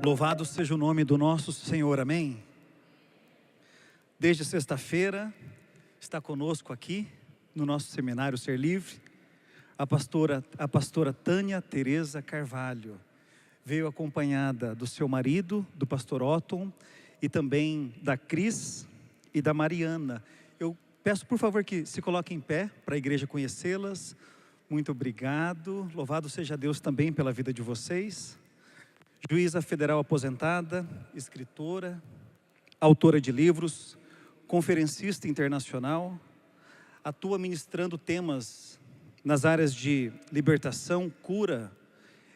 Louvado seja o nome do nosso Senhor, amém? Desde sexta-feira está conosco aqui no nosso seminário Ser Livre a pastora Tânia Tereza Carvalho. Veio acompanhada do seu marido, do pastor Otton, e também da Cris e da Mariana. Eu peço por favor que se coloquem em pé para a igreja conhecê-las. Muito obrigado, louvado seja Deus também pela vida de vocês. Juíza federal aposentada, escritora, autora de livros, conferencista internacional, atua ministrando temas nas áreas de libertação, cura,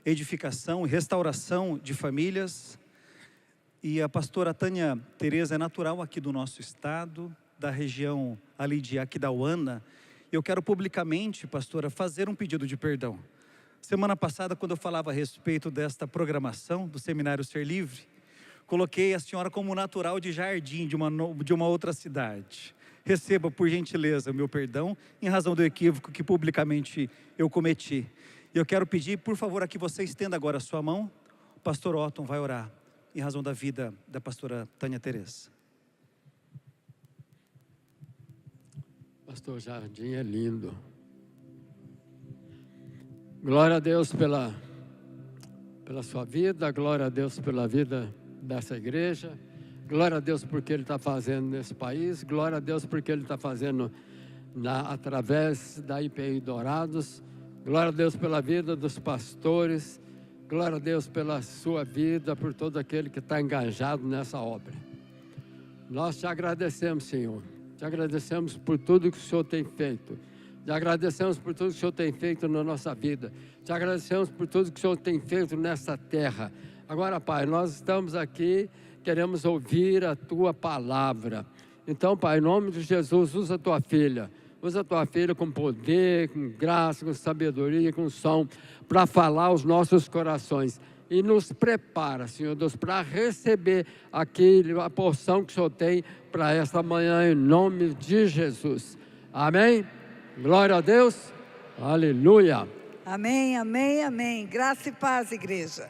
edificação e restauração de famílias. E a pastora Tânia Tereza é natural aqui do nosso estado, da região ali de Aquidauana. Eu quero publicamente, pastora, fazer um pedido de perdão. Semana passada, quando eu falava a respeito desta programação do Seminário Ser Livre, coloquei a senhora como natural de Jardim, de uma outra cidade. Receba, por gentileza, o meu perdão, em razão do equívoco que publicamente eu cometi. E eu quero pedir, por favor, a que você estenda agora a sua mão. O pastor Otton vai orar, em razão da vida da pastora Tânia Tereza. Pastor Jardim é lindo. Glória a Deus pela sua vida, glória a Deus pela vida dessa igreja, glória a Deus porque Ele está fazendo nesse país, glória a Deus porque Ele está fazendo através da IPI Dourados, glória a Deus pela vida dos pastores, glória a Deus pela sua vida, por todo aquele que está engajado nessa obra. Nós te agradecemos, Senhor, te agradecemos por tudo que o Senhor tem feito. Te agradecemos por tudo que o Senhor tem feito na nossa vida. Te agradecemos por tudo que o Senhor tem feito nessa terra. Agora, Pai, nós estamos aqui, queremos ouvir a Tua palavra. Então, Pai, em nome de Jesus, usa a Tua filha. Usa a Tua filha com poder, com graça, com sabedoria, com som, para falar aos nossos corações. E nos prepara, Senhor Deus, para receber a porção que o Senhor tem para esta manhã, em nome de Jesus. Amém? Glória a Deus, aleluia. Amém, amém, amém. Graça e paz, igreja.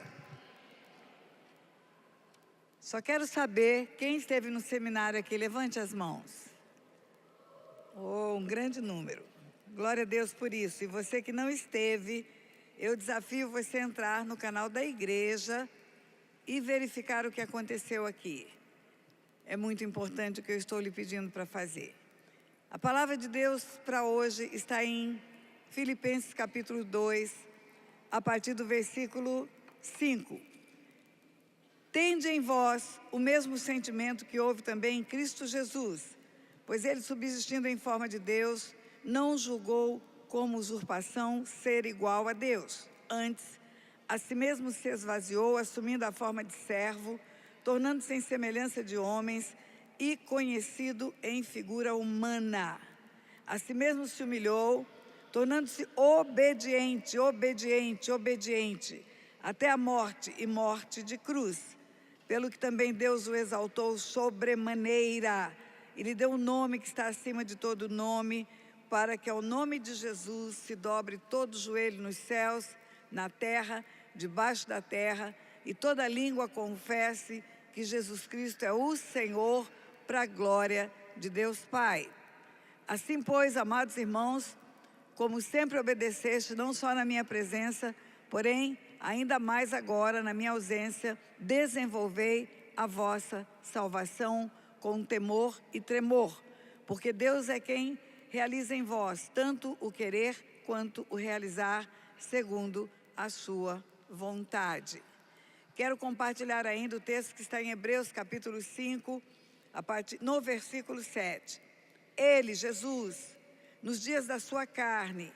Só quero saber quem esteve no seminário aqui, levante as mãos. Oh, um grande número. Glória a Deus por isso. E você que não esteve, eu desafio você a entrar no canal da igreja e verificar o que aconteceu aqui. É muito importante o que eu estou lhe pedindo para fazer. A palavra de Deus para hoje está em Filipenses capítulo 2, a partir do versículo 5. Tende em vós o mesmo sentimento que houve também em Cristo Jesus, pois ele, subsistindo em forma de Deus, não julgou como usurpação ser igual a Deus. Antes, a si mesmo se esvaziou, assumindo a forma de servo, tornando-se em semelhança de homens, e conhecido em figura humana. A si mesmo se humilhou, tornando-se obediente, até a morte e morte de cruz. Pelo que também Deus o exaltou sobremaneira, e lhe deu um nome que está acima de todo nome, para que ao nome de Jesus se dobre todo joelho nos céus, na terra, debaixo da terra, e toda língua confesse que Jesus Cristo é o Senhor, para a glória de Deus Pai. Assim, pois, amados irmãos, como sempre obedeceste, não só na minha presença, porém, ainda mais agora, na minha ausência, desenvolvei a vossa salvação com temor e tremor, porque Deus é quem realiza em vós tanto o querer quanto o realizar, segundo a sua vontade. Quero compartilhar ainda o texto que está em Hebreus capítulo 5, no versículo 7. Ele, Jesus, nos dias da sua carne,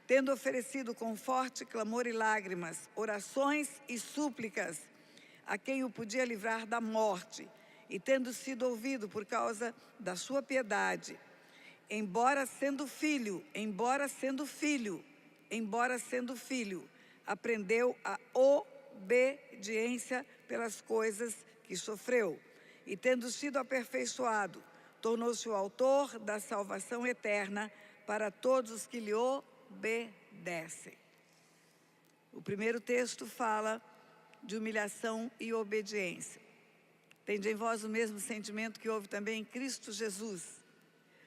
tendo oferecido com forte clamor e lágrimas, orações e súplicas a quem o podia livrar da morte, e tendo sido ouvido por causa da sua piedade, embora sendo filho, aprendeu a obediência pelas coisas que sofreu. E tendo sido aperfeiçoado, tornou-se o autor da salvação eterna para todos os que lhe obedecem. O primeiro texto fala de humilhação e obediência. Tende em vós o mesmo sentimento que houve também em Cristo Jesus,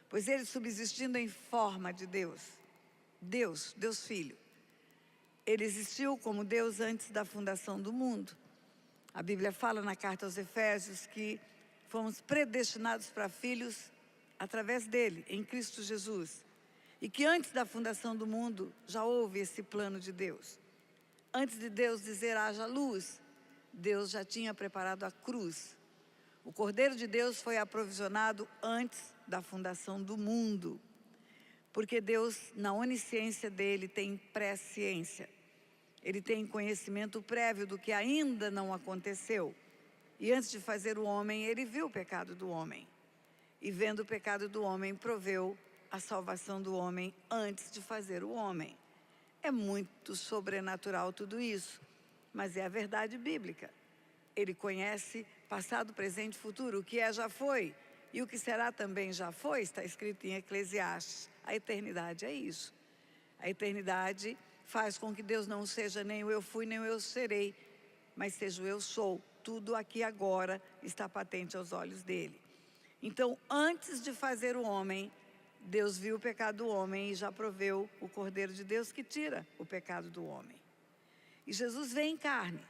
pois ele, subsistindo em forma de Deus Filho, ele existiu como Deus antes da fundação do mundo. A Bíblia fala na carta aos Efésios que fomos predestinados para filhos através dele, em Cristo Jesus. E que antes da fundação do mundo já houve esse plano de Deus. Antes de Deus dizer haja luz, Deus já tinha preparado a cruz. O Cordeiro de Deus foi aprovisionado antes da fundação do mundo. Porque Deus, na onisciência dele, tem presciência. Ele tem conhecimento prévio do que ainda não aconteceu. E antes de fazer o homem, ele viu o pecado do homem. E vendo o pecado do homem, proveu a salvação do homem antes de fazer o homem. É muito sobrenatural tudo isso, mas é a verdade bíblica. Ele conhece passado, presente e futuro. O que é já foi, e o que será também já foi, está escrito em Eclesiastes. A eternidade é isso. A eternidade faz com que Deus não seja nem o eu fui, nem o eu serei, mas seja o eu sou. Tudo aqui agora está patente aos olhos dele. Então, antes de fazer o homem, Deus viu o pecado do homem e já proveu o Cordeiro de Deus que tira o pecado do homem. E Jesus veio em carne.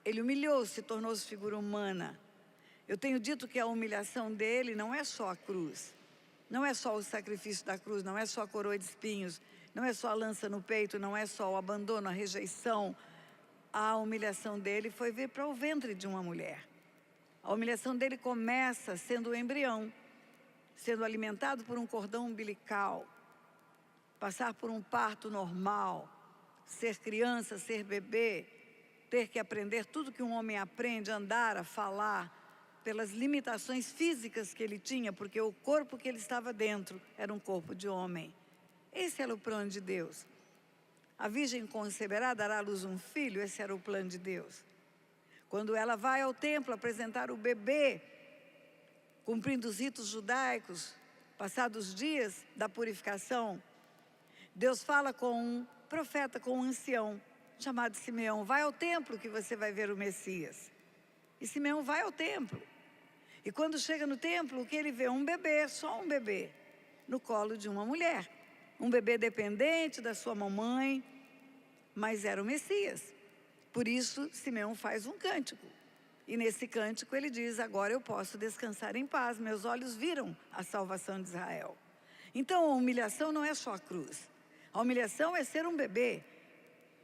Ele humilhou-se, tornou-se figura humana. Eu tenho dito que a humilhação dele não é só a cruz. Não é só o sacrifício da cruz, não é só a coroa de espinhos, não é só a lança no peito, não é só o abandono, a rejeição. A humilhação dele foi vir para o ventre de uma mulher. A humilhação dele começa sendo o embrião, sendo alimentado por um cordão umbilical, passar por um parto normal, ser criança, ser bebê, ter que aprender tudo que um homem aprende, andar, a falar, pelas limitações físicas que ele tinha, porque o corpo que ele estava dentro era um corpo de homem. Esse era o plano de Deus. A virgem conceberá, dará à luz um filho, esse era o plano de Deus. Quando ela vai ao templo apresentar o bebê, cumprindo os ritos judaicos, passados os dias da purificação, Deus fala com um profeta, com um ancião, chamado Simeão: vai ao templo que você vai ver o Messias. E Simeão vai ao templo. E quando chega no templo, o que ele vê? Um bebê, só um bebê, no colo de uma mulher. Um bebê dependente da sua mamãe, mas era o Messias. Por isso, Simeão faz um cântico. E nesse cântico ele diz: agora eu posso descansar em paz, meus olhos viram a salvação de Israel. Então a humilhação não é só a cruz. A humilhação é ser um bebê,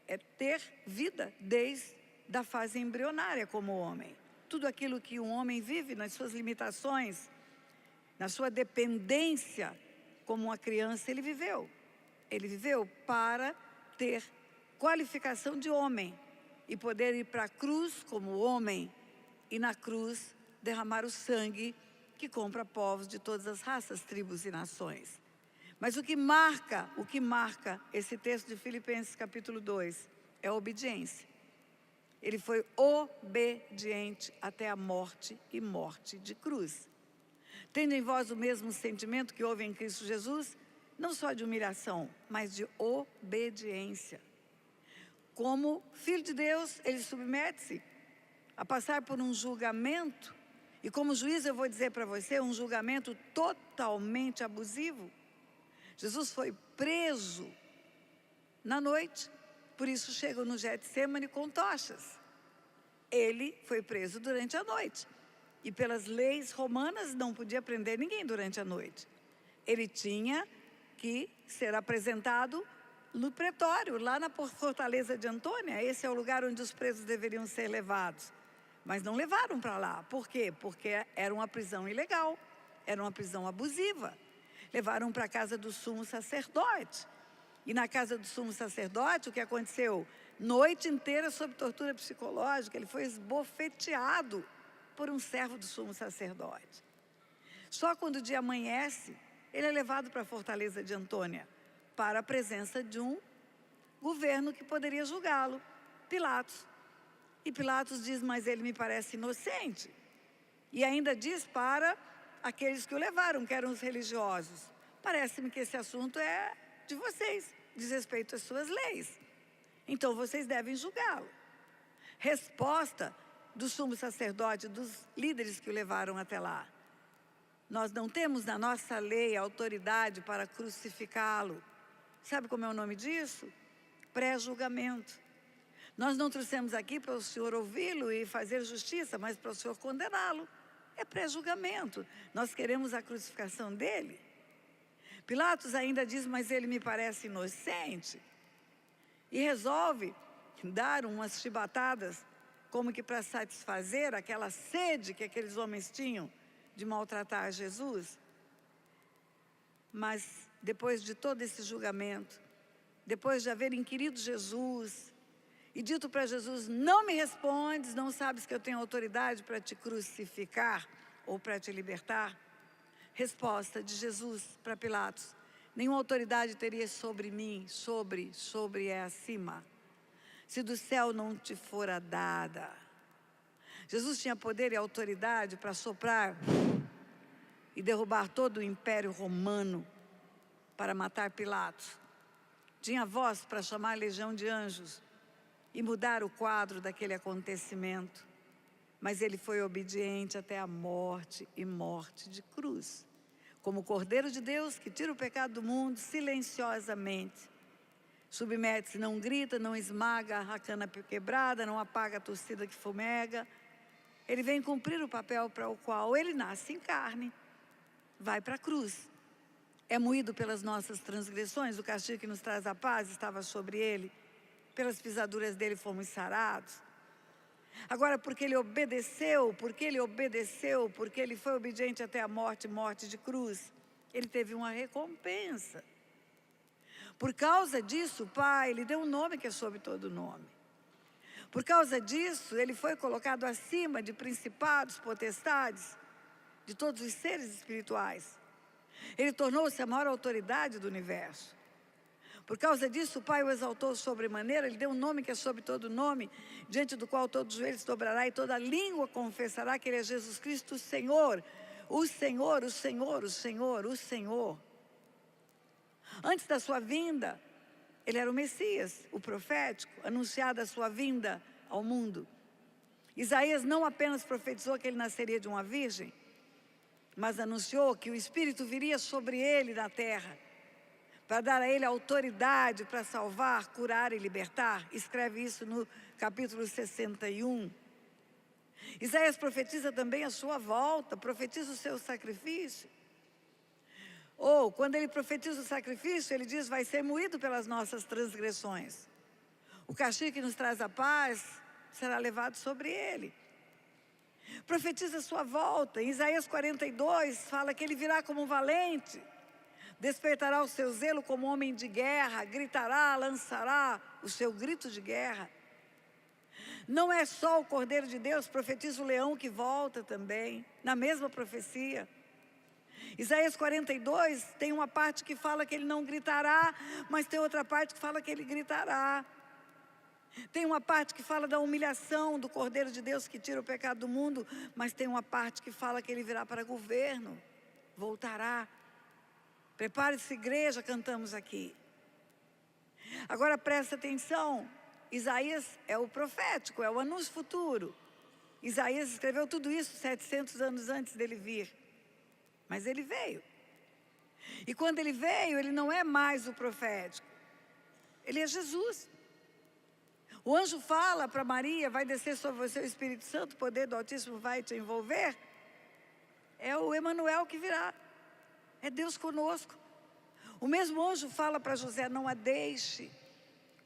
é ter vida desde a fase embrionária como homem. Tudo aquilo que um homem vive nas suas limitações, na sua dependência como uma criança, ele viveu. Ele viveu para ter qualificação de homem e poder ir para a cruz como homem e na cruz derramar o sangue que compra povos de todas as raças, tribos e nações. Mas o que marca esse texto de Filipenses capítulo 2 é a obediência. Ele foi obediente até a morte e morte de cruz. Tendo em vós o mesmo sentimento que houve em Cristo Jesus, não só de humilhação, mas de obediência. Como filho de Deus, ele submete-se a passar por um julgamento, e como juiz eu vou dizer para você, um julgamento totalmente abusivo. Jesus foi preso na noite, por isso chegam no Getsêmani com tochas. Ele foi preso durante a noite. E pelas leis romanas não podia prender ninguém durante a noite. Ele tinha que ser apresentado no pretório, lá na fortaleza de Antônia. Esse é o lugar onde os presos deveriam ser levados. Mas não levaram para lá. Por quê? Porque era uma prisão ilegal, era uma prisão abusiva. Levaram para a casa do sumo sacerdote. E na casa do sumo sacerdote, o que aconteceu? Noite inteira sob tortura psicológica, ele foi esbofeteado por um servo do sumo sacerdote. Só quando o dia amanhece, ele é levado para a fortaleza de Antônia, para a presença de um governo que poderia julgá-lo, Pilatos. E Pilatos diz: mas ele me parece inocente. E ainda diz para aqueles que o levaram, que eram os religiosos: parece-me que esse assunto é de vocês, diz respeito às suas leis. Então vocês devem julgá-lo. resposta do sumo sacerdote, dos líderes que o levaram até lá. Nós não temos na nossa lei autoridade para crucificá-lo. Sabe como é o nome disso? Pré-julgamento. Nós não trouxemos aqui para o senhor ouvi-lo e fazer justiça, mas para o senhor condená-lo. É pré-julgamento. Nós queremos a crucificação dele. Pilatos ainda diz, mas ele me parece inocente. E resolve dar umas chibatadas, como que para satisfazer aquela sede que aqueles homens tinham de maltratar Jesus. Mas depois de todo esse julgamento, depois de haver inquirido Jesus e dito para Jesus, não me respondes, não sabes que eu tenho autoridade para te crucificar ou para te libertar? Resposta de Jesus para Pilatos, nenhuma autoridade teria sobre mim, sobre é acima, se do céu não te fora dada. Jesus tinha poder e autoridade para soprar e derrubar todo o império romano, para matar Pilatos. Tinha voz para chamar a legião de anjos e mudar o quadro daquele acontecimento. Mas ele foi obediente até a morte e morte de cruz. Como o Cordeiro de Deus que tira o pecado do mundo silenciosamente. Submete-se, não grita, não esmaga a cana quebrada, não apaga a torcida que fumega. Ele vem cumprir o papel para o qual ele nasce em carne. Vai para a cruz. É moído pelas nossas transgressões, o castigo que nos traz a paz estava sobre ele. Pelas pisaduras dele fomos sarados. Agora, porque ele obedeceu, porque ele foi obediente até a morte, morte de cruz, ele teve uma recompensa. Por causa disso, o Pai, ele deu um nome que é sobre todo nome. Por causa disso, ele foi colocado acima de principados, potestades, de todos os seres espirituais. Ele tornou-se a maior autoridade do universo. Por causa disso, o Pai o exaltou sobremaneira, ele deu um nome que é sobre todo nome, diante do qual todo joelho se dobrará e toda língua confessará que ele é Jesus Cristo, o Senhor. O Senhor, o Senhor, o Senhor, o Senhor. Antes da sua vinda, ele era o Messias, o profético, anunciado a sua vinda ao mundo. Isaías não apenas profetizou que ele nasceria de uma virgem, mas anunciou que o Espírito viria sobre ele na terra, para dar a ele autoridade para salvar, curar e libertar. Escreve isso no capítulo 61. Isaías profetiza também a sua volta, profetiza o seu sacrifício. Ou, quando ele profetiza o sacrifício, ele diz, vai ser moído pelas nossas transgressões. O castigo que nos traz a paz será levado sobre ele. Profetiza a sua volta. Em Isaías 42, fala que ele virá como um valente, despertará o seu zelo como homem de guerra, gritará, lançará o seu grito de guerra. Não é só o Cordeiro de Deus, profetiza o leão que volta também, na mesma profecia. Isaías 42 tem uma parte que fala que ele não gritará, mas tem outra parte que fala que ele gritará. Tem uma parte que fala da humilhação do Cordeiro de Deus que tira o pecado do mundo, mas tem uma parte que fala que ele virá para governo, voltará. Prepare-se, igreja, cantamos aqui. Agora presta atenção, Isaías é o profético, é o anúncio futuro. Isaías escreveu tudo isso 700 anos antes dele vir. Mas ele veio. E quando ele veio, ele não é mais o profético. Ele é Jesus. O anjo fala para Maria, vai descer sobre você o Espírito Santo, o poder do Altíssimo vai te envolver. É o Emanuel que virá. É Deus conosco. O mesmo anjo fala para José, não a deixe,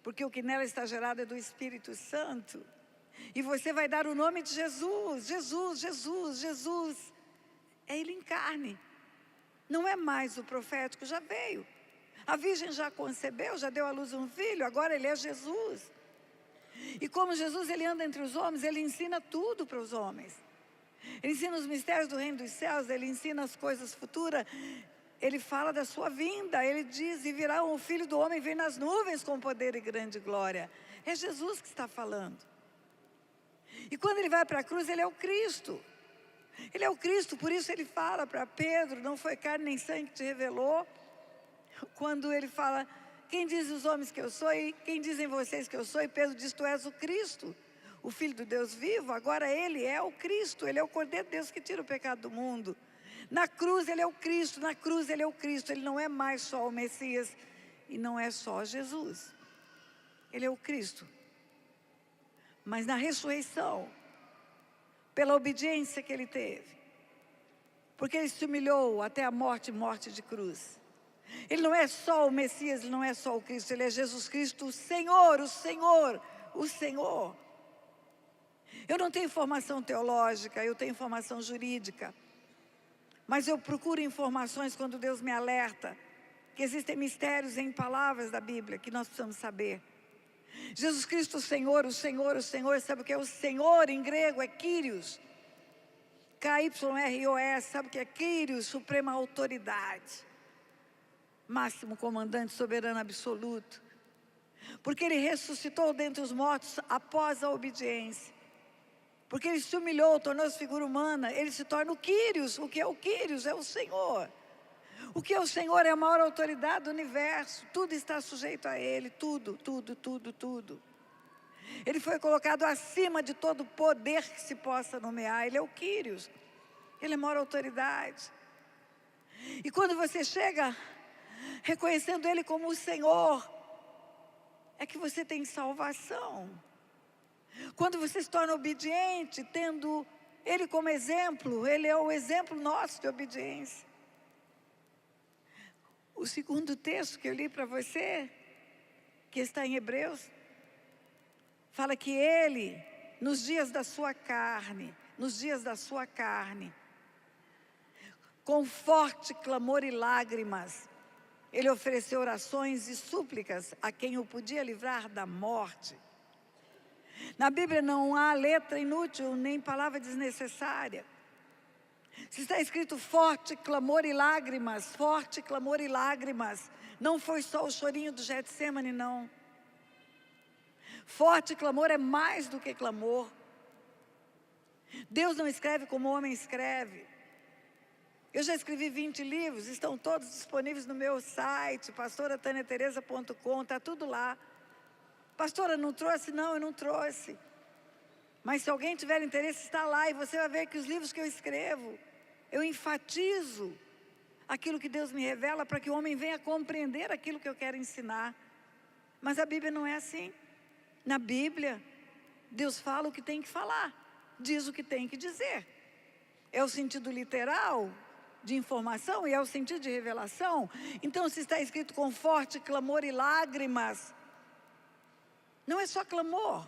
porque o que nela está gerado é do Espírito Santo. E você vai dar o nome de Jesus, Jesus, Jesus, Jesus. É ele em carne. Não é mais o profético, já veio. A virgem já concebeu, já deu à luz um filho, agora ele é Jesus. E como Jesus, ele anda entre os homens, ele ensina tudo para os homens. Ele ensina os mistérios do reino dos céus, ele ensina as coisas futuras. Ele fala da sua vinda, ele diz, e virá o Filho do Homem, vem nas nuvens com poder e grande glória. É Jesus que está falando. E quando ele vai para a cruz, ele é o Cristo. Ele é o Cristo, por isso ele fala para Pedro, não foi carne nem sangue que te revelou. Quando ele fala, quem diz os homens que eu sou e quem dizem vocês que eu sou? E Pedro diz, tu és o Cristo, o Filho do Deus vivo, agora Ele é o Cristo, Ele é o Cordeiro de Deus que tira o pecado do mundo. Na cruz Ele é o Cristo, na cruz Ele é o Cristo, Ele não é mais só o Messias e não é só Jesus. Ele é o Cristo. Mas na ressurreição, pela obediência que Ele teve, porque Ele se humilhou até a morte, morte de cruz. Ele não é só o Messias, Ele não é só o Cristo, Ele é Jesus Cristo, o Senhor, o Senhor, o Senhor. Eu não tenho formação teológica, eu tenho formação jurídica. Mas eu procuro informações quando Deus me alerta que existem mistérios em palavras da Bíblia que nós precisamos saber. Jesus Cristo, o Senhor, o Senhor, o Senhor, sabe o que é o Senhor em grego? É Kyrios. Kyrios, sabe o que é Kyrios? Suprema autoridade. Máximo comandante, soberano absoluto. Porque Ele ressuscitou dentre os mortos após a obediência. Porque Ele se humilhou, tornou-se figura humana, Ele se torna o Kyrios. O que é o Kyrios? É o Senhor. O que é o Senhor? É a maior autoridade do universo. Tudo está sujeito a Ele, tudo, tudo, tudo, tudo. Ele foi colocado acima de todo poder que se possa nomear. Ele é o Kyrios. Ele é a maior autoridade. E quando você chega reconhecendo Ele como o Senhor, é que você tem salvação. Quando você se torna obediente, tendo Ele como exemplo, Ele é o exemplo nosso de obediência. O segundo texto que eu li para você, que está em Hebreus, fala que Ele, nos dias da sua carne, com forte clamor e lágrimas, Ele ofereceu orações e súplicas a quem o podia livrar da morte. Na Bíblia não há letra inútil, nem palavra desnecessária. Se está escrito forte clamor e lágrimas, não foi só o chorinho do Getsemane, não. Forte clamor é mais do que clamor. Deus não escreve como o homem escreve. Eu já escrevi 20 livros, estão todos disponíveis no meu site, pastorataniatereza.com, está tudo lá. Pastora, não trouxe? Não, eu não trouxe. Mas se alguém tiver interesse, está lá, e você vai ver que os livros que eu escrevo, eu enfatizo aquilo que Deus me revela para que o homem venha compreender aquilo que eu quero ensinar. Mas a Bíblia não é assim. Na Bíblia, Deus fala o que tem que falar, diz o que tem que dizer. É o sentido literal de informação e é o sentido de revelação. Então, se está escrito com forte clamor e lágrimas, não é só clamor.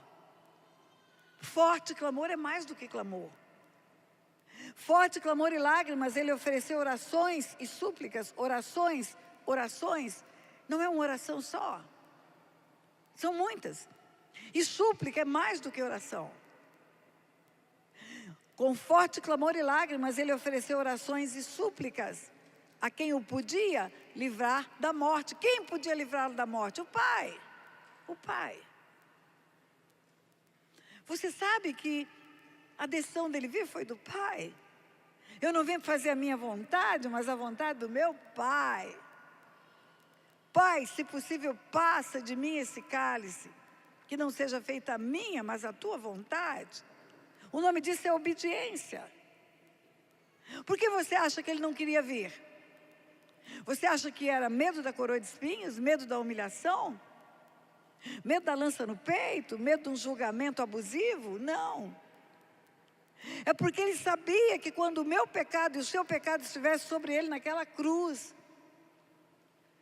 Forte clamor é mais do que clamor. Forte clamor e lágrimas, Ele ofereceu orações e súplicas. Orações, não é uma oração só. São muitas. E súplica é mais do que oração. Com forte clamor e lágrimas, Ele ofereceu orações e súplicas a quem o podia livrar da morte. Quem podia livrá-lo da morte? O Pai. O Pai. Você sabe que a decisão dele vir foi do Pai. Eu não venho fazer a minha vontade, mas a vontade do meu Pai. Pai, se possível, passa de mim esse cálice, que não seja feita a minha, mas a tua vontade. O nome disso é obediência. Por que você acha que ele não queria vir? Você acha que era medo da coroa de espinhos, medo da humilhação? Medo da lança no peito? Medo de um julgamento abusivo? Não. É porque ele sabia que quando o meu pecado e o seu pecado estivesse sobre ele naquela cruz,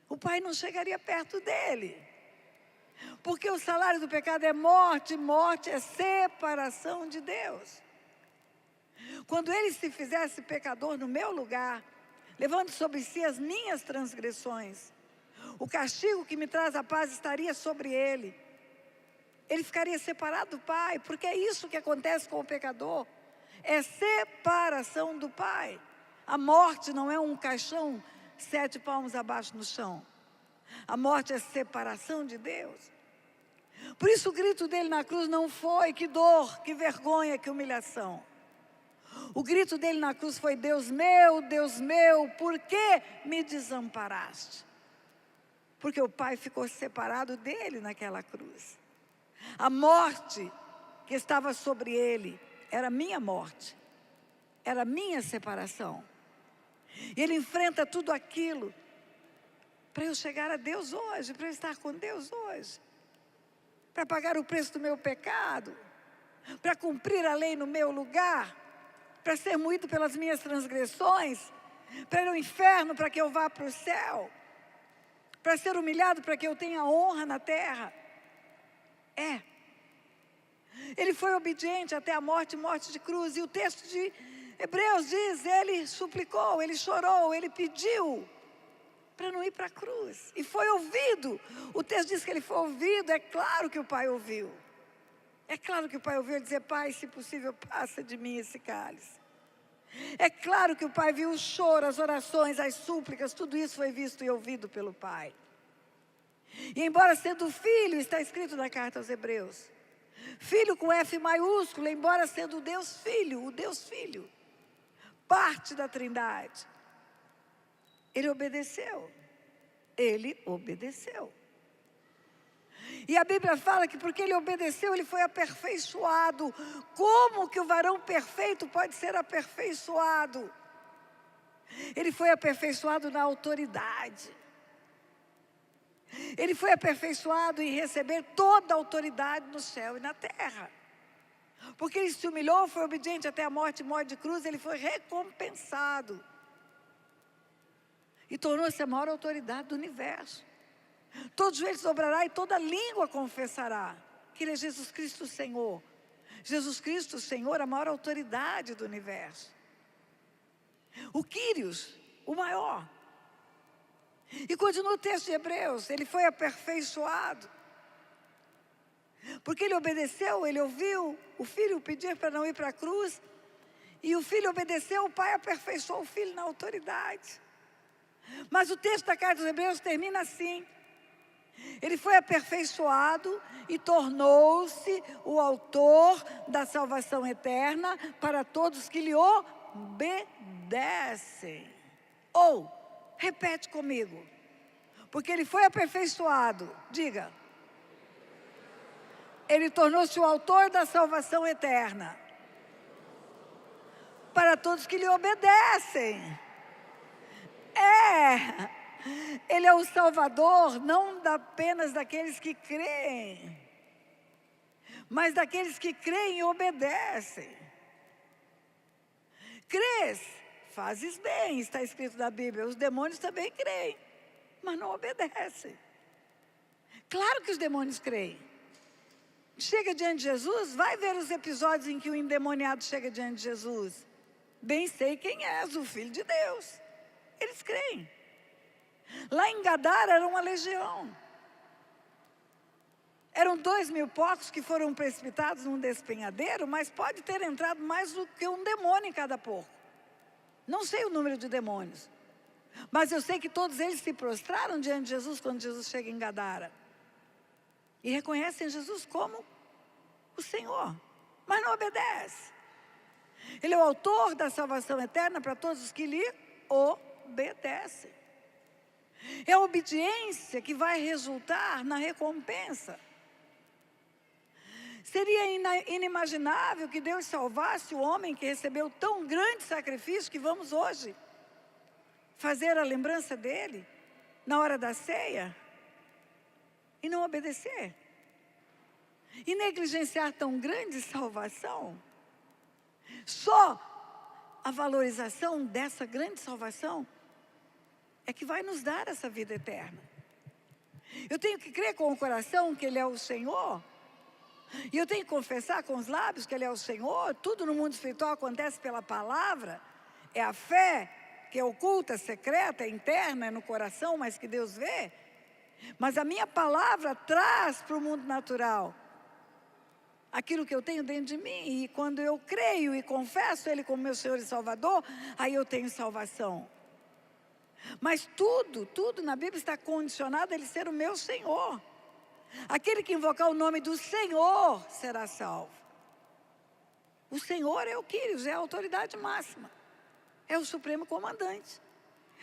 o Pai não chegaria perto dele. Porque o salário do pecado é morte, morte é separação de Deus. Quando ele se fizesse pecador no meu lugar, levando sobre si as minhas transgressões, o castigo que me traz a paz estaria sobre ele. Ele ficaria separado do Pai, porque é isso que acontece com o pecador. É separação do Pai. A morte não é um caixão 7 palmos abaixo no chão. A morte é separação de Deus. Por isso o grito dele na cruz não foi que dor, que vergonha, que humilhação. O grito dele na cruz foi: Deus meu, por que me desamparaste? Porque o Pai ficou separado dele naquela cruz. A morte que estava sobre ele era minha morte, era minha separação. E ele enfrenta tudo aquilo para eu chegar a Deus hoje, para eu estar com Deus hoje, para pagar o preço do meu pecado, para cumprir a lei no meu lugar, para ser moído pelas minhas transgressões, para ir ao inferno, para que eu vá para o céu, para ser humilhado, para que eu tenha honra na terra. Ele foi obediente até a morte, morte de cruz. E o texto de Hebreus diz, ele suplicou, ele chorou, ele pediu para não ir para a cruz. E foi ouvido. O texto diz que ele foi ouvido. É claro que o Pai ouviu. É claro que o Pai ouviu ele dizer, Pai, se possível, passa de mim esse cálice. É claro que o Pai viu o choro, as orações, as súplicas, tudo isso foi visto e ouvido pelo Pai. E embora sendo filho, está escrito na carta aos Hebreus, filho com F maiúsculo, embora sendo Deus Filho, o Deus Filho, parte da Trindade, ele obedeceu. Ele obedeceu. E a Bíblia fala que porque ele obedeceu, ele foi aperfeiçoado. Como que o varão perfeito pode ser aperfeiçoado? Ele foi aperfeiçoado na autoridade. Ele foi aperfeiçoado em receber toda a autoridade no céu e na terra. Porque ele se humilhou, foi obediente até a morte, morte de cruz, ele foi recompensado. E tornou-se a maior autoridade do universo. Todo joelho se dobrará e toda língua confessará que ele é Jesus Cristo o Senhor. Jesus Cristo o Senhor, a maior autoridade do universo. O Quírios, o maior. E continua o texto de Hebreus, ele foi aperfeiçoado. Porque ele obedeceu, ele ouviu o filho pedir para não ir para a cruz. E o filho obedeceu, o pai aperfeiçoou o filho na autoridade. Mas o texto da carta dos Hebreus termina assim. Ele foi aperfeiçoado e tornou-se o autor da salvação eterna para todos que lhe obedecem. Ou, repete comigo, porque ele foi aperfeiçoado, diga. Ele tornou-se o autor da salvação eterna para todos que lhe obedecem. Ele é o Salvador, não apenas daqueles que creem, mas daqueles que creem e obedecem. Crês, fazes bem, está escrito na Bíblia. Os demônios também creem, mas não obedecem. Claro que os demônios creem. Chega diante de Jesus, vai ver os episódios em que o endemoniado chega diante de Jesus. Bem sei quem és, o Filho de Deus. Eles creem. Lá em Gadara era uma legião. Eram 2.000 porcos que foram precipitados num despenhadeiro, mas pode ter entrado mais do que um demônio em cada porco. Não sei o número de demônios, mas eu sei que todos eles se prostraram diante de Jesus quando Jesus chega em Gadara. E reconhecem Jesus como o Senhor, mas não obedecem. Ele é o autor da salvação eterna para todos os que lhe obedecem. É a obediência que vai resultar na recompensa. Seria inimaginável que Deus salvasse o homem que recebeu tão grande sacrifício que vamos hoje fazer a lembrança dele na hora da ceia e não obedecer. E negligenciar tão grande salvação. Só a valorização dessa grande salvação é que vai nos dar essa vida eterna. Eu tenho que crer com o coração que Ele é o Senhor. E eu tenho que confessar com os lábios que Ele é o Senhor. Tudo no mundo espiritual acontece pela palavra. É a fé que é oculta, secreta, é interna, é no coração, mas que Deus vê. Mas a minha palavra traz para o mundo natural aquilo que eu tenho dentro de mim. E quando eu creio e confesso Ele como meu Senhor e Salvador, aí eu tenho salvação. Mas tudo na Bíblia está condicionado a Ele ser o meu Senhor. Aquele que invocar o nome do Senhor será salvo. O Senhor é o Quírios, é a autoridade máxima. É o supremo comandante.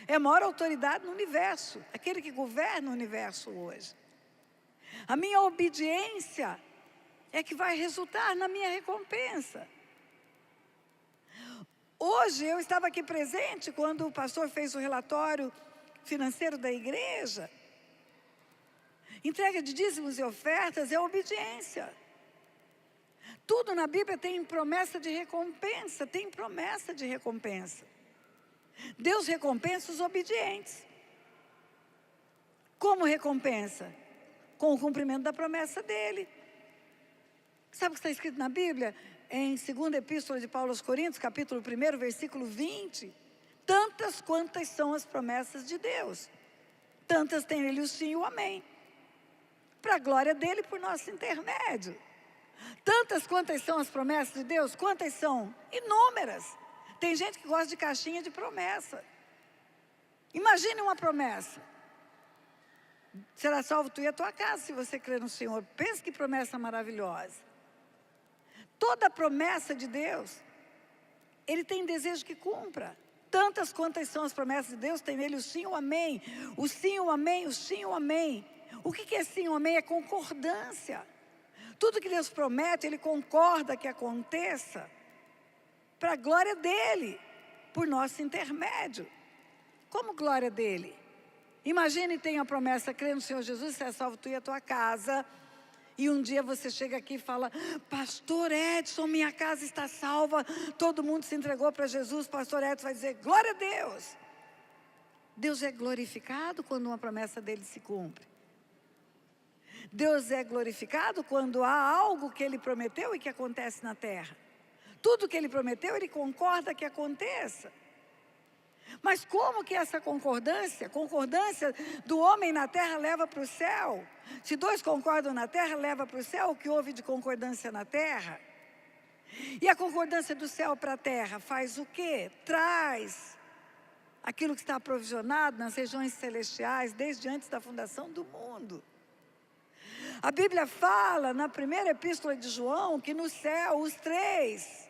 É a maior autoridade no universo. Aquele que governa o universo hoje. A minha obediência é que vai resultar na minha recompensa. Hoje eu estava aqui presente quando o pastor fez o relatório financeiro da igreja. Entrega de dízimos e ofertas é obediência. Tudo na Bíblia tem promessa de recompensa, tem promessa de recompensa. Deus recompensa os obedientes. Como recompensa? Com o cumprimento da promessa dele. Sabe o que está escrito na Bíblia? Em 2ª Epístola de Paulo aos Coríntios, capítulo 1, versículo 20. Tantas quantas são as promessas de Deus, tantas tem ele o sim e o amém. Para a glória dele, por nosso intermédio. Tantas quantas são as promessas de Deus? Quantas são? Inúmeras. Tem gente que gosta de caixinha de promessa. Imagine uma promessa. Será salvo tu e a tua casa se você crer no Senhor. Pense que promessa maravilhosa. Toda promessa de Deus, Ele tem desejo que cumpra. Tantas quantas são as promessas de Deus, tem nele o sim e o amém. O sim, o amém, o sim, o amém. O que é sim, o amém? É concordância. Tudo que Deus promete, Ele concorda que aconteça para a glória dEle, por nosso intermédio. Como glória dEle? Imagine, tem a promessa, crê no Senhor Jesus, você é salvo tu e a tua casa. E um dia você chega aqui e fala: pastor Edson, minha casa está salva, todo mundo se entregou para Jesus. Pastor Edson vai dizer: glória a Deus. Deus é glorificado quando uma promessa dele se cumpre. Deus é glorificado quando há algo que Ele prometeu e que acontece na terra. Tudo que Ele prometeu, Ele concorda que aconteça. Mas como que essa concordância do homem na terra leva para o céu? Se dois concordam na terra, leva para o céu o que houve de concordância na terra. E a concordância do céu para a terra faz o quê? Traz aquilo que está aprovisionado nas regiões celestiais desde antes da fundação do mundo. A Bíblia fala na 1ª Epístola de João que no céu os três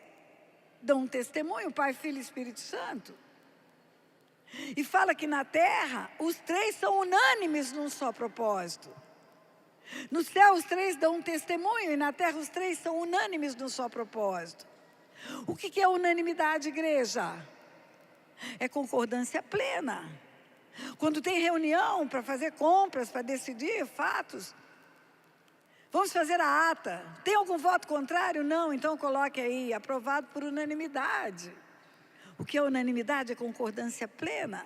dão um testemunho, Pai, Filho e Espírito Santo. E fala que na terra, os três são unânimes num só propósito. No céu, os três dão um testemunho, e na terra, os três são unânimes num só propósito. O que é unanimidade, igreja? É concordância plena. Quando tem reunião para fazer compras, para decidir fatos, vamos fazer a ata. Tem algum voto contrário? Não, então coloque aí, aprovado por unanimidade. O que é unanimidade? É concordância plena.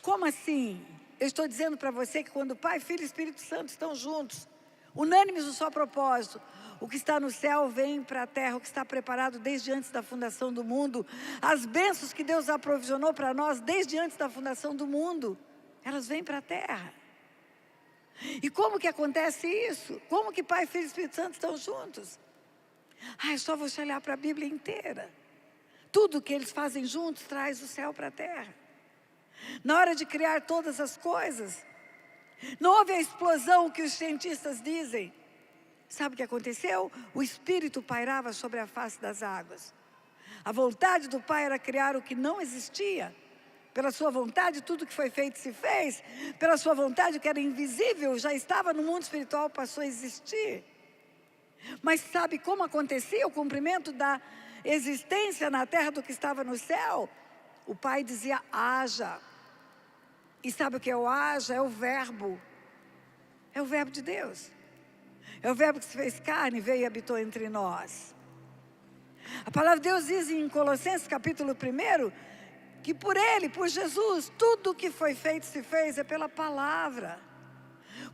Como assim? Eu estou dizendo para você que quando o Pai, Filho e Espírito Santo estão juntos, unânimes no só propósito, o que está no céu vem para a terra, o que está preparado desde antes da fundação do mundo, as bênçãos que Deus aprovisionou para nós desde antes da fundação do mundo, elas vêm para a terra. E como que acontece isso? Como que Pai, Filho e Espírito Santo estão juntos? É só você olhar para a Bíblia inteira. Tudo que eles fazem juntos traz o céu para a terra. Na hora de criar todas as coisas, não houve a explosão que os cientistas dizem. Sabe o que aconteceu? O Espírito pairava sobre a face das águas. A vontade do Pai era criar o que não existia. Pela sua vontade, tudo que foi feito se fez. Pela sua vontade, o que era invisível, já estava no mundo espiritual, passou a existir. Mas sabe como acontecia o cumprimento da existência na terra do que estava no céu? O Pai dizia: haja. E sabe o que é o haja? É o verbo. É o verbo de Deus. É o verbo que se fez carne, veio e habitou entre nós. A palavra de Deus diz em Colossenses capítulo 1, que por Ele, por Jesus, tudo o que foi feito se fez é pela palavra.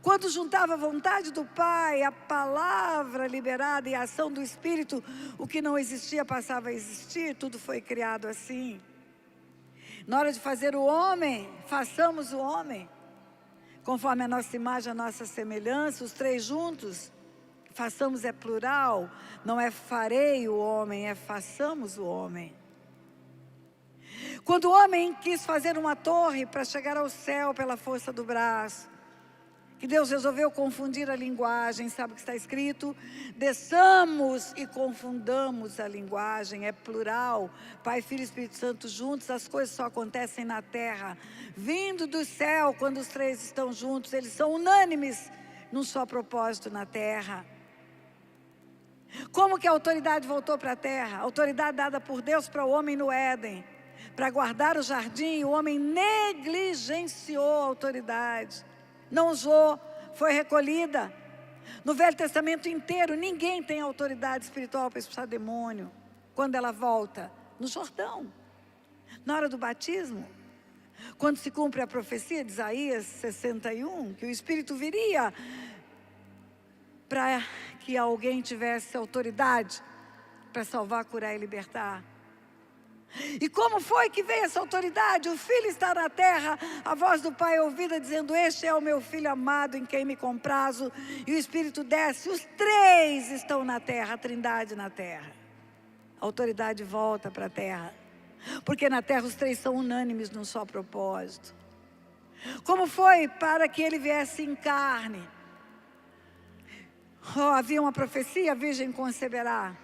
Quando juntava a vontade do Pai, a palavra liberada e a ação do Espírito, o que não existia passava a existir, tudo foi criado assim. Na hora de fazer o homem, façamos o homem, conforme a nossa imagem, a nossa semelhança, os três juntos. Façamos é plural, não é farei o homem, é façamos o homem. Quando o homem quis fazer uma torre para chegar ao céu pela força do braço, que Deus resolveu confundir a linguagem, sabe o que está escrito? Desçamos e confundamos a linguagem, é plural, Pai, Filho e Espírito Santo juntos, as coisas só acontecem na terra. Vindo do céu, quando os três estão juntos, eles são unânimes num só propósito na terra. Como que a autoridade voltou para a terra? A autoridade dada por Deus para o homem no Éden, para guardar o jardim. O homem negligenciou a autoridade, não usou, foi recolhida. No Velho Testamento inteiro, ninguém tem autoridade espiritual para expulsar demônio. Quando ela volta? No Jordão, na hora do batismo, quando se cumpre a profecia de Isaías 61, que o Espírito viria para que alguém tivesse autoridade para salvar, curar e libertar. E como foi que veio essa autoridade? O Filho está na terra, a voz do Pai é ouvida dizendo: este é o meu Filho amado em quem me comprazo. E o Espírito desce, os três estão na terra, a Trindade na terra. A autoridade volta para a terra, porque na terra os três são unânimes num só propósito. Como foi para que ele viesse em carne? Havia uma profecia: a virgem conceberá.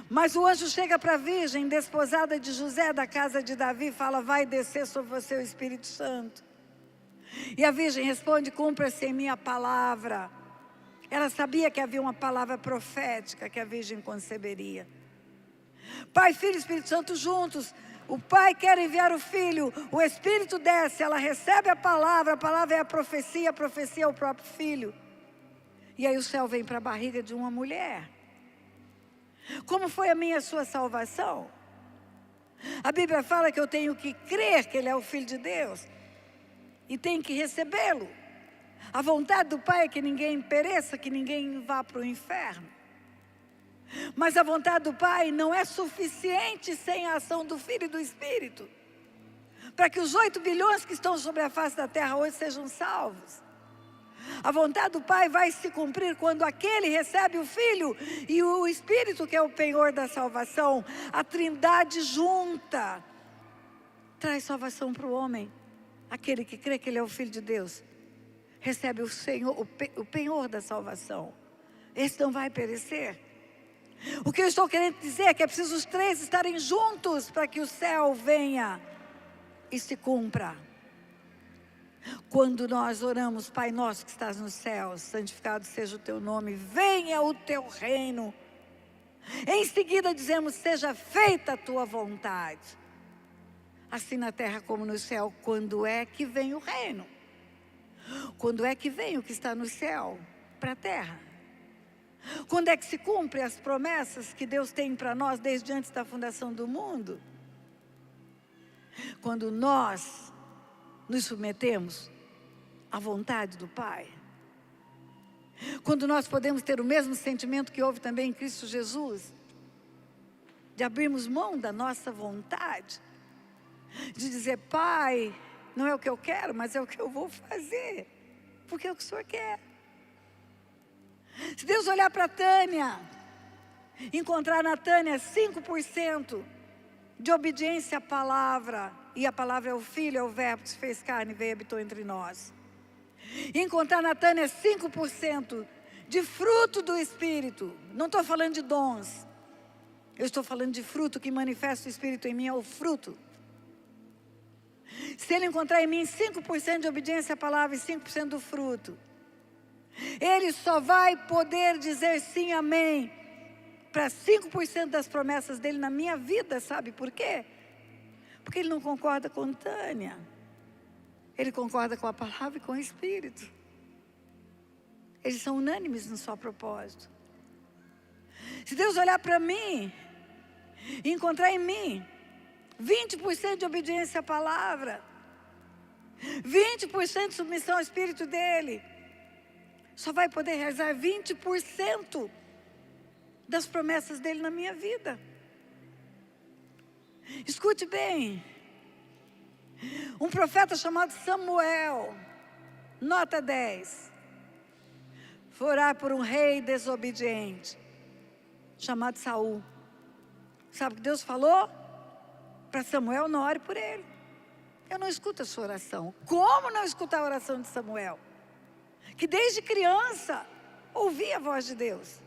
Mas o anjo chega para a virgem, desposada de José, da casa de Davi, e fala: vai descer sobre você o Espírito Santo. E a virgem responde: cumpra-se em mim a palavra. Ela sabia que havia uma palavra profética que a virgem conceberia. Pai, Filho e Espírito Santo juntos. O Pai quer enviar o Filho, o Espírito desce, ela recebe a palavra é a profecia é o próprio Filho. E aí o céu vem para a barriga de uma mulher. Como foi a minha e a sua salvação? A Bíblia fala que eu tenho que crer que Ele é o Filho de Deus e tenho que recebê-lo. A vontade do Pai é que ninguém pereça, que ninguém vá para o inferno. Mas a vontade do Pai não é suficiente sem a ação do Filho e do Espírito, para que os 8 bilhões que estão sobre a face da terra hoje sejam salvos. A vontade do Pai vai se cumprir quando aquele recebe o Filho e o Espírito, que é o penhor da salvação. A Trindade junta traz salvação para o homem. Aquele que crê que Ele é o Filho de Deus recebe o penhor da salvação. Esse não vai perecer. O que eu estou querendo dizer é que é preciso os três estarem juntos para que o céu venha e se cumpra. Quando nós oramos: Pai nosso que estás nos céus, santificado seja o teu nome, venha o teu reino. Em seguida dizemos: seja feita a tua vontade, assim na terra como no céu. Quando é que vem o reino? Quando é que vem o que está no céu para a terra? Quando é que se cumpre as promessas que Deus tem para nós desde antes da fundação do mundo? Quando nós nos submetemos à vontade do Pai. Quando nós podemos ter o mesmo sentimento que houve também em Cristo Jesus, de abrirmos mão da nossa vontade, de dizer: Pai, não é o que eu quero, mas é o que eu vou fazer, porque é o que o Senhor quer. Se Deus olhar para a Tânia, encontrar na Tânia 5% de obediência à palavra, e a palavra é o Filho, é o Verbo que se fez carne e veio e habitou entre nós, e encontrar na Tânia 5% de fruto do Espírito, não estou falando de dons, eu estou falando de fruto que manifesta o Espírito em mim, é o fruto. Se ele encontrar em mim 5% de obediência à palavra e 5% do fruto, ele só vai poder dizer sim, amém, para 5% das promessas dele na minha vida. Sabe por quê? Porque ele não concorda com Tânia, ele concorda com a palavra e com o Espírito. Eles são unânimes no seu propósito. Se Deus olhar para mim e encontrar em mim 20% de obediência à palavra, 20% de submissão ao Espírito dele, só vai poder realizar 20% das promessas dele na minha vida. Escute bem, um profeta chamado Samuel, nota 10, foi orar por um rei desobediente, chamado Saul. Sabe o que Deus falou? Para Samuel: não ore por ele. Eu não escuto a sua oração. Como não escutar a oração de Samuel? Que desde criança ouvia a voz de Deus.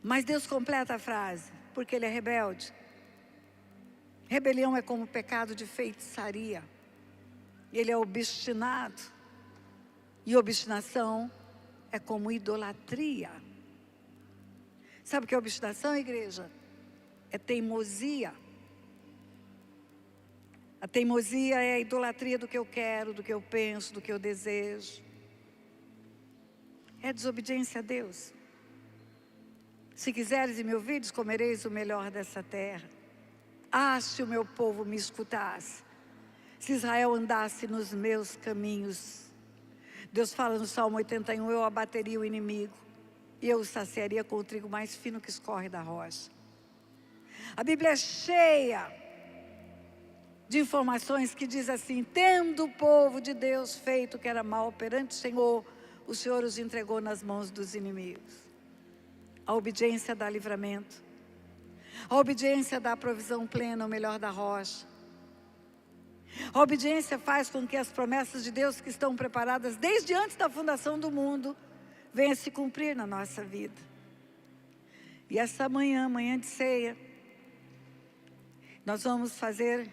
Mas Deus completa a frase: porque ele é rebelde. Rebelião é como pecado de feitiçaria. Ele é obstinado. E obstinação é como idolatria. Sabe o que é obstinação, igreja? É teimosia. A teimosia é a idolatria do que eu quero, do que eu penso, do que eu desejo. É desobediência a Deus. Se quiseres e me ouvires, comereis o melhor dessa terra. Ah, se o meu povo me escutasse, se Israel andasse nos meus caminhos. Deus fala no Salmo 81, eu abateria o inimigo, e eu o saciaria com o trigo mais fino que escorre da rocha. A Bíblia é cheia de informações que diz assim: tendo o povo de Deus feito o que era mal perante o Senhor os entregou nas mãos dos inimigos. A obediência dá livramento. A obediência dá provisão plena, o melhor da rocha. A obediência faz com que as promessas de Deus que estão preparadas desde antes da fundação do mundo venham a se cumprir na nossa vida. E essa manhã, manhã de ceia, nós vamos fazer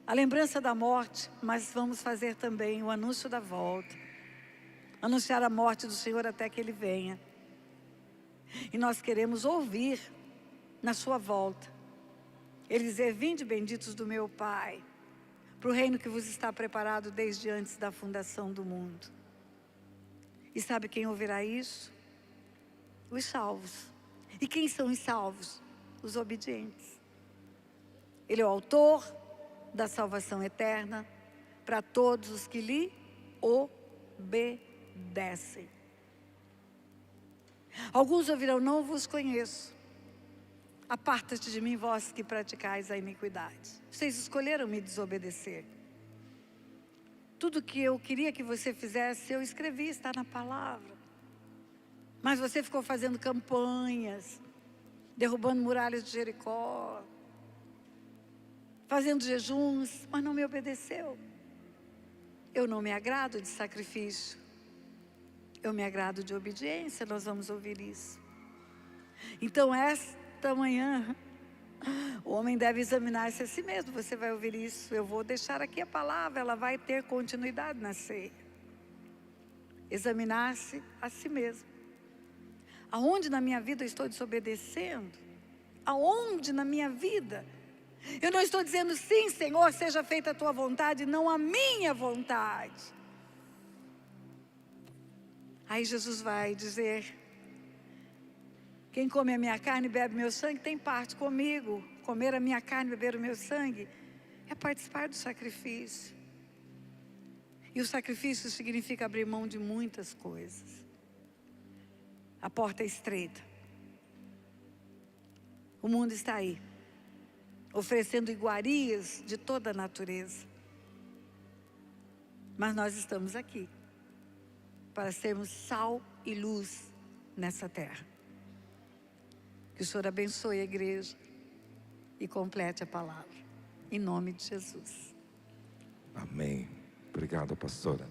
a lembrança da morte, mas vamos fazer também o anúncio da volta. Anunciar a morte do Senhor até que Ele venha. E nós queremos ouvir na sua volta Ele dizer: vinde benditos do meu Pai, para o reino que vos está preparado desde antes da fundação do mundo. E sabe quem ouvirá isso? Os salvos. E quem são os salvos? Os obedientes. Ele é o autor da salvação eterna para todos os que lhe obedecem. Alguns ouvirão: não vos conheço. Aparta-te de mim, vós que praticais a iniquidade. Vocês escolheram me desobedecer. Tudo que eu queria que você fizesse, eu escrevi, está na palavra. Mas você ficou fazendo campanhas, derrubando muralhas de Jericó, fazendo jejuns, mas não me obedeceu. Eu não me agrado de sacrifício. Eu me agrado de obediência. Nós vamos ouvir isso. Então, esta manhã, o homem deve examinar-se a si mesmo. Você vai ouvir isso. Eu vou deixar aqui a palavra, ela vai ter continuidade na ceia. Examinar-se a si mesmo. Aonde na minha vida eu estou desobedecendo? Aonde na minha vida? Eu não estou dizendo: sim, Senhor, seja feita a tua vontade, não a minha vontade. Aí Jesus vai dizer: quem come a minha carne e bebe meu sangue tem parte comigo. Comer a minha carne e beber o meu sangue é participar do sacrifício. E o sacrifício significa abrir mão de muitas coisas. A porta é estreita. O mundo está aí, oferecendo iguarias de toda a natureza. Mas nós estamos aqui para sermos sal e luz nessa terra. Que o Senhor abençoe a igreja e complete a palavra. Em nome de Jesus. Amém. Obrigado, pastora.